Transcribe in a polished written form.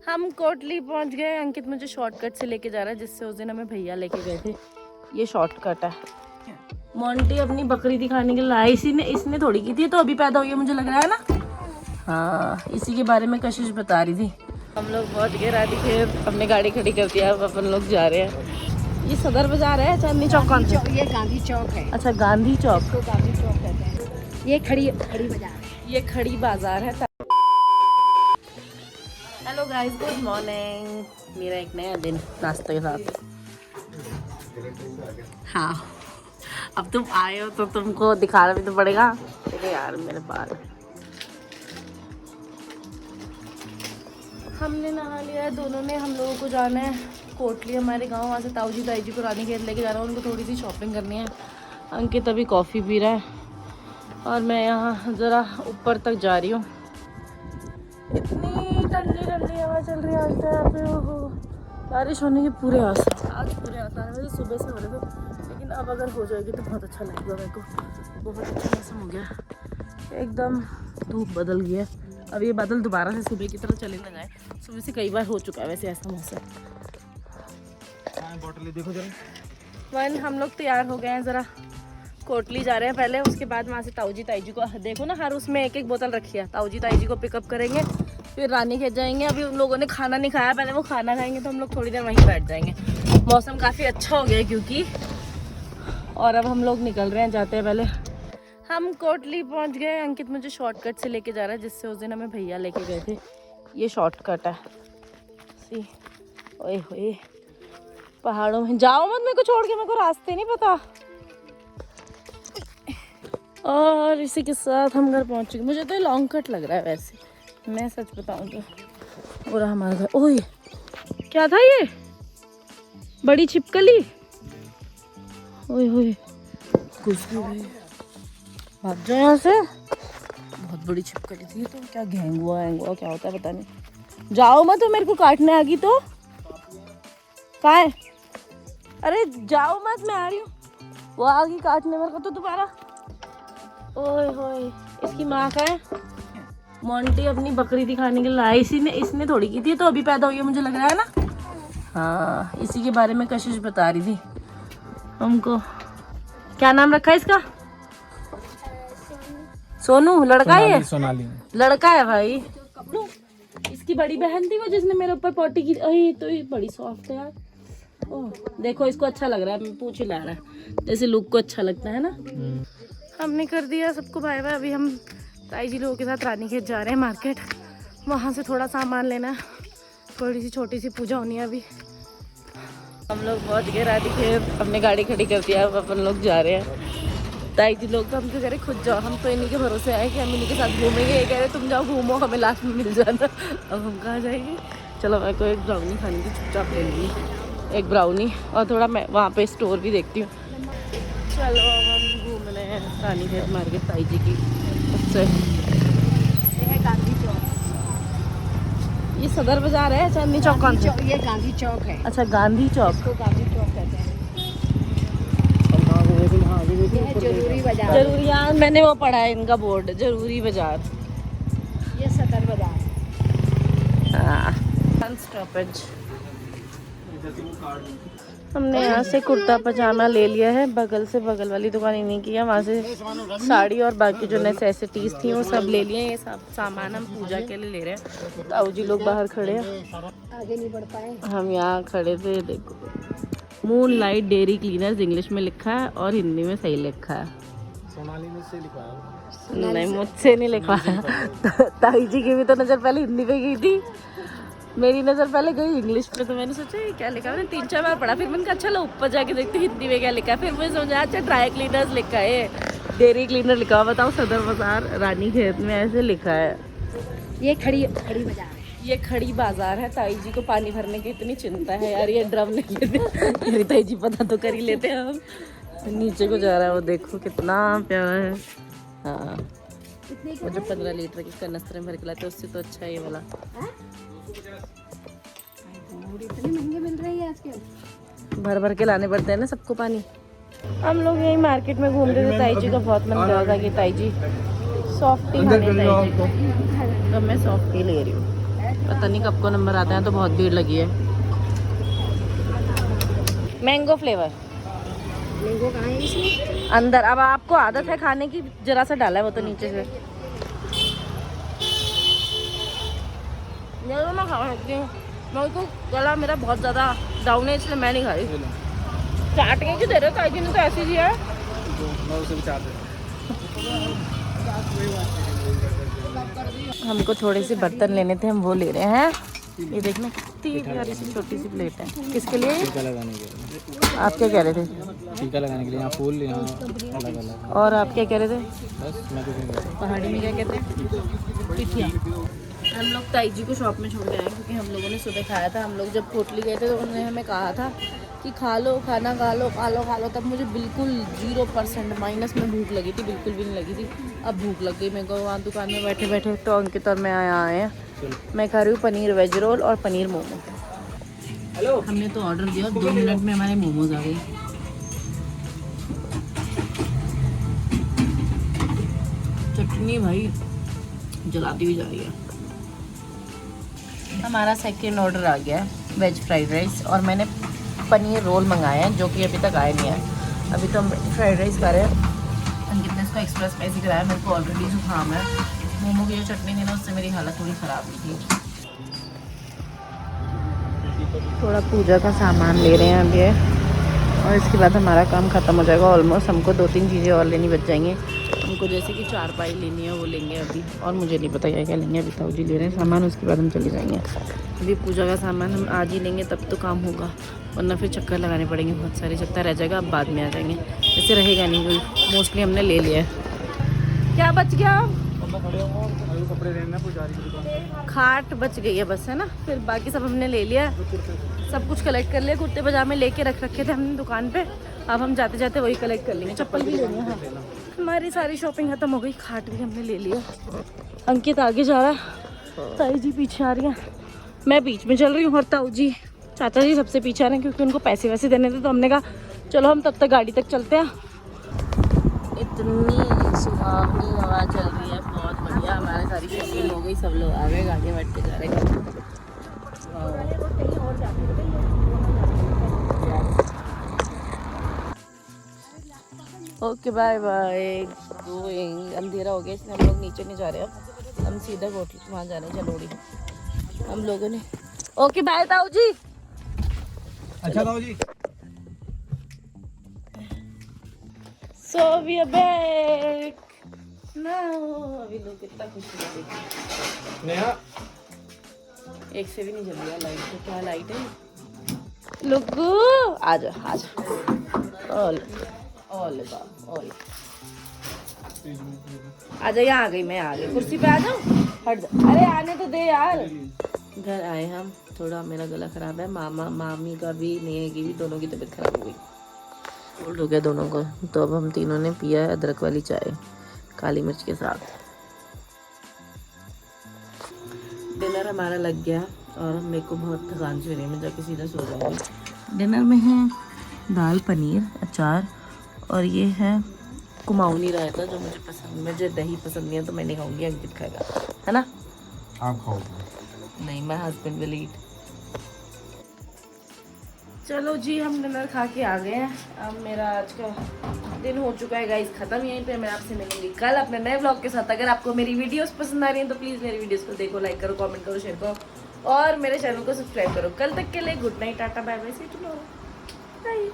हम कोटली पहुंच गए। अंकित मुझे शॉर्टकट से लेके जा रहा है, जिससे उस दिन हमें भैया लेके गए थे। ये शॉर्टकट है। मोंटी अपनी बकरी दिखाने के लिए लाया, इसने थोड़ी की थी, तो अभी पैदा हुई है, मुझे लग रहा है ना। हाँ, इसी के बारे में कशिश बता रही थी। हम लोग बहुत गए रानीखेत, अपने गाड़ी खड़ी कर दिया, अब अपन लोग जा रहे हैं। ये सदर बाजार है, चांदनी चौक कौन सा? ये गांधी चौक है। अच्छा, गांधी चौक। इसको गांधी चौक कहते हैं। ये खड़ी बाजार है। ये खड़ी बाजार है। Hello guys, good morning. मेरा एक नया दिन नाश्ते के साथ। हाँ, अब तुम आए हो तो तुमको दिखाना भी तो पड़ेगा। देखो यार मेरे बाल। हमने नहा लिया है दोनों ने। हम लोगों को जाना है कोटली, हमारे गांव। वहाँ से ताऊ जी को रानीखेत लेके जा रहा हूँ। उनको थोड़ी सी शॉपिंग करनी है। अंकित अभी कॉफ़ी पी रहा है और मैं यहाँ ज़रा ऊपर तक जा रही हूँ। इतनी ठंडी ठंडी हवा चल रही है आज तो यहाँ पे। ओहो, बारिश होने के पूरे आसार, आज पूरे आसार है। वैसे सुबह से हो रहे थे, लेकिन अब अगर हो जाएगी तो बहुत अच्छा लगेगा मेरे को। बहुत अच्छा मौसम हो गया, एकदम धूप बदल गई है। अब ये बादल दोबारा से सुबह की तरह चले ना जाए। सुबह से कई बार हो चुका है वैसे ऐसा मौसम। बोतल देखो जरा। वन हम लोग तैयार हो गए हैं, ज़रा कोटली जा रहे हैं पहले। उसके बाद वहाँ से ताऊ जी को देखो ना, हर उसमें एक एक बोतल रखी है। ताऊ जी को पिकअप करेंगे, फिर रानीखेत जाएंगे। अभी उन लोगों ने खाना नहीं खाया, पहले वो खाना खाएंगे तो हम लोग थोड़ी देर वहीं बैठ जाएंगे। मौसम काफ़ी अच्छा हो गया है क्योंकि। और अब हम लोग निकल रहे हैं, जाते हैं पहले। हम कोटली पहुँच गए। अंकित मुझे शॉर्टकट से लेके जा रहा है, जिससे उस दिन हमें भैया लेके गए थे। ये शॉर्टकट है। सी ओए होए, पहाड़ों में जाओ मत मेरे को छोड़ के, मेरे को रास्ते नहीं पता। और इसी के साथ हम घर पहुंच चुके। मुझे तो लॉन्ग कट लग रहा है वैसे, मैं सच बताऊं तो। पूरा हमारा घर। ओए क्या था ये, बड़ी छिपकली। ओए होए, घुस गई। भाग जाओ यहाँ से। बहुत बड़ी छिपकली थी तो। क्या घेंगुआ क्या होता है पता नहीं। जाओ मत, तो मेरे को काटने आ गई तो। कहाँ है? अरे जाओ मत, मैं आ रही हूँ। वो आ गई काटने मेरे को तो दोबारा। ओए होए, इसकी माँ का है। मोंटी अपनी बकरी दिखाने के लिए लाया, इसने थोड़ी की थी, तो अभी पैदा हुई है, मुझे लग रहा है ना। हाँ, इसी के बारे में कशिश बता रही थी हमको। क्या नाम रखा है इसका? सोनू। लड़का है? सोनाली। लड़का है भाई। इसकी बड़ी बहन थी वो, जिसने मेरे ऊपर पोटी की। अरे तो ये बड़ी सॉफ्ट है यार। ओह देखो, इसको अच्छा लग रहा है, पूछ हिला रहा है, जैसे लुक को अच्छा लगता है ना। हमने कर दिया सबको बाय बाय। अभी हम ताई जी लोगों के साथ रानीखेत जा रहे हैं मार्केट। वहाँ से थोड़ा सामान लेना है, थोड़ी सी छोटी सी पूजा होनी है अभी। हम लोग पहुँच गए रानीखेत, अपने गाड़ी खड़ी कर दिया, अब अपन लोग जा रहे हैं। ताई जी लोग तो हमसे कह रहे खुद जाओ, हम तो इन्हीं के भरोसे आए कि हम इन्हीं के साथ घूमेंगे। ये कह रहे तुम जाओ घूमो, हमें लास्ट में मिल जाना। अब हम कहाँ जाएंगे। चलो मेरे को एक ब्राउनी खाने की चुपचाप ले लूँगी, एक ब्राउनी, और थोड़ा मैं वहाँ पे स्टोर भी देखती हूँ। चलो अब हम घूम रहे हैं रानीखेत मार्केट ताई जी की। उससे ये है गांधी चौक। ये सदर बाजार है, चांदनी चौक कौन सा? ये गांधी चौक है। अच्छा, गांधी चौक। इसको गांधी चौक कहते हैं। ये जरूरी बाजार। जरूरी, यार मैंने वो पढ़ा है इनका बोर्ड, जरूरी बाजार। ये सदर बाजार। हाँ, स्टॉपेज। हमने यहाँ से कुर्ता पजामा ले लिया है। बगल से, बगल वाली दुकान इन्हीं की है। वहाँ से साड़ी और बाकी जो नेसेसिटीज थी वो सब ले लिए। ये सब सामान हम पूजा के लिए ले रहे हैं। ताऊ जी लोग बाहर खड़े हैं, आगे नहीं बढ़ पाए। हम यहाँ खड़े थे। देखो, moon light dairy cleaners English में लिखा है और हिंदी में सही लिखा है। सोनाली में से लिखा है। नहीं, मुझसे नहीं लिखा है। ताई जी की भी तो नज़र पहले हिंदी पे गई थी, मेरी नज़र पहले गई इंग्लिश पे। तो मैंने सोचा ये क्या लिखा है, मैंने 3-4 बार पढ़ा। फिर मैंने कहा चलो ऊपर जाके देखती हिंदी में क्या लिखा है। फिर मुझे समझा अच्छा ड्राई क्लीनर्स लिखा है, डेयरी क्लीनर लिखा हुआ। बताओ, सदर बाजार रानीखेत में ऐसे लिखा है। ये खड़ी बाजार है। ये खड़ी बाजार है। ताई जी को पानी भरने की इतनी चिंता है यार, ये ड्रम ले लेते। मेरी ताई जी पता तो कर ही लेते हैं। हम नीचे को जा रहा है, वो देखो कितना प्यारा है। हाँ, वो जो 15 लीटर की कनस्तर में भर के लाते हैं उससे तो अच्छा है ये वाला। इतने महंगे मिल रहे हैं आजकल। भर भर के लाने पड़ते हैं ना सबको पानी। हम लोग यही मार्केट में घूम रहे थे। ताई जी का बहुत मन कर रहा था कि ताई जी सॉफ्टी खाने, ताई जी को, तो मैं सॉफ्टी ले रही हूँ। पता नहीं कब को नंबर आते हैं, तो बहुत भीड़ लगी है। मैंगो फ्लेवर मैंगो कहाँ है इसमें? अंदर। अब आपको आदत है खाने की, जरा सा डाला है वो तो नीचे से। ये तो मैं खा सकती हूँ, मैं तो गला मेरा बहुत ज़्यादा डाउन है इसलिए मैं नहीं खा रही। चाट के क्यों दे रहे हो? काहे ने तो ऐसे ही दिया है। हमको थोड़े से बर्तन लेने थे, हम वो ले रहे हैं। ये देखना कितनी प्यारी सी छोटी सी प्लेट है। किसके लिए? टीका लगाने के लिए। आप क्या कह रहे थे? टीका लगाने के लिए यहाँ फूल, यहाँ अलग अलग। और आप क्या कह रहे थे? बस मैं कुछ नहीं करता। पहाड़ी में क्या कहते हैं? पिठिया। हम लोग ताई जी को शॉप में छोड़ के आए क्योंकि हम लोगों ने सुबह खाया था। हम लोग जब कोटली गए थे तो उन्होंने हमें कहा था कि खा लो, खाना खा लो, खा लो, खा लो। तब मुझे बिल्कुल 0% माइनस में भूख लगी थी, बिल्कुल भी नहीं लगी थी। अब भूख लग गई मेरे को वहाँ दुकान में बैठे बैठे। तो अंकित और मैं आए हैं। मैं खा रही हूँ पनीर वेज रोल और पनीर मोमो। हेलो, हमने तो ऑर्डर दिया, 2 मिनट में हमारे मोमोज आ गए। चटनी भाई जलाती हुई जा रही है। हमारा सेकंड ऑर्डर आ गया है, वेज फ्राइड राइस, और मैंने पनीर रोल मंगाए हैं जो कि अभी तक आए नहीं है। अभी तो हम फ्राइड राइस खा रहे हैं। अंकित ने इसको एक्सप्रेस स्पाइसी कराया, मेरे को ऑलरेडी जुकाम है। मोमो की जो चटनी थी ना, उससे मेरी हालत थोड़ी ख़राब हुई थी। थोड़ा पूजा का सामान ले रहे हैं अभी, और इसके बाद हमारा काम ख़त्म हो जाएगा ऑलमोस्ट। हमको 2-3 चीज़ें और लेनी बच जाएंगी। हमको जैसे कि चारपाई लेनी है, वो लेंगे अभी। और मुझे नहीं पता क्या लेंगे, अभी ताऊ जी ले रहे हैं सामान, उसके बाद हम चले जाएंगे। अभी पूजा का सामान हम आज ही लेंगे तब तो काम होगा, वरना फिर चक्कर लगाने पड़ेंगे बहुत सारे। जब तक रह जाएगा अब बाद में आ जाएंगे, ऐसे रहेगा नहीं कोई। मोस्टली हमने ले लिया है। क्या बच गया? कपड़े लेना पुजारी की दुकान। खाट बच गई है बस, है ना। फिर बाकी सब हमने ले लिया, सब कुछ कलेक्ट कर लिया। कुर्ते पजामे लेके रख रखे थे हमने दुकान पे, अब हम जाते जाते वही कलेक्ट कर लेंगे। चप्पल भी लेनी है। हाँ, हमारी सारी शॉपिंग खत्म हो गई। खाट भी हमने ले लिया। अंकित आगे जा रहा है, ताई जी पीछे आ रही हैं, मैं बीच में चल रही हूँ, और ताऊ जी, चाचा जी सबसे पीछे आ रहे हैं क्योंकि उनको पैसे वैसे देने थे। तो हमने कहा चलो हम तब तक गाड़ी तक चलते हैं। इतनी सुहावनी हवा चल रही है, बहुत बढ़िया। हमारी सारी शॉपिंग हो गई, सब लोग आ गए, गाड़ी बैठ के जा रहे हैं। Okay bye bye, going. अंधेरा हो गया इसलिए हम लोग नीचे नहीं जा रहे। अब हम सीधा होटल वहाँ जा रहे हैं, चलोड़ी हम लोगों ने। ओके बाय ताऊ जी। अच्छा ताऊ जी। So we are back now। अभी लोग कितना खुश हो गए। नेहा, एक से भी नहीं जल रहा लाइट। तो क्या लाइट है? लुगू आजा आजा। ऑल ऑल ऑल आजा। यहाँ आ गई मैं, आ गई कुर्सी पे। आ जाओ, हट जा। अरे आने तो दे यार। घर आए हम, थोड़ा मेरा गला खराब है। मामा मामी का भी, नेहा की भी, दोनों की तबीयत खराब हो गई। कोल्ड हो गया दोनों को। तो अब हम तीनों ने पिया है अदरक वाली चाय काली मिर्च के साथ। डिनर हमारा लग गया और मेरे को बहुत थकान सी हो रही है, मैं जाके सीधा सो जाऊंगी। डिनर में है दाल, पनीर, अचार, और ये है कुमाऊनी रायता जो मुझे पसंद। मुझे दही पसंद नहीं है तो मैं नहीं खाऊंगी, अंकित खाएगा, है ना। आप खाओगे? नहीं, माय हस्बैंड विल ईट। चलो जी, हम डिनर खा के आ गए हैं। अब मेरा आज का दिन हो चुका है गाइस ख़त्म। यहीं पे मैं आपसे मिलूंगी कल अपने नए व्लॉग के साथ। अगर आपको मेरी वीडियोस पसंद आ रही हैं तो प्लीज़ मेरी वीडियोस को देखो, लाइक करो, कमेंट करो, शेयर करो, और मेरे चैनल को सब्सक्राइब करो। कल तक के लिए good night, tata, bye bye, see you tomorrow, bye.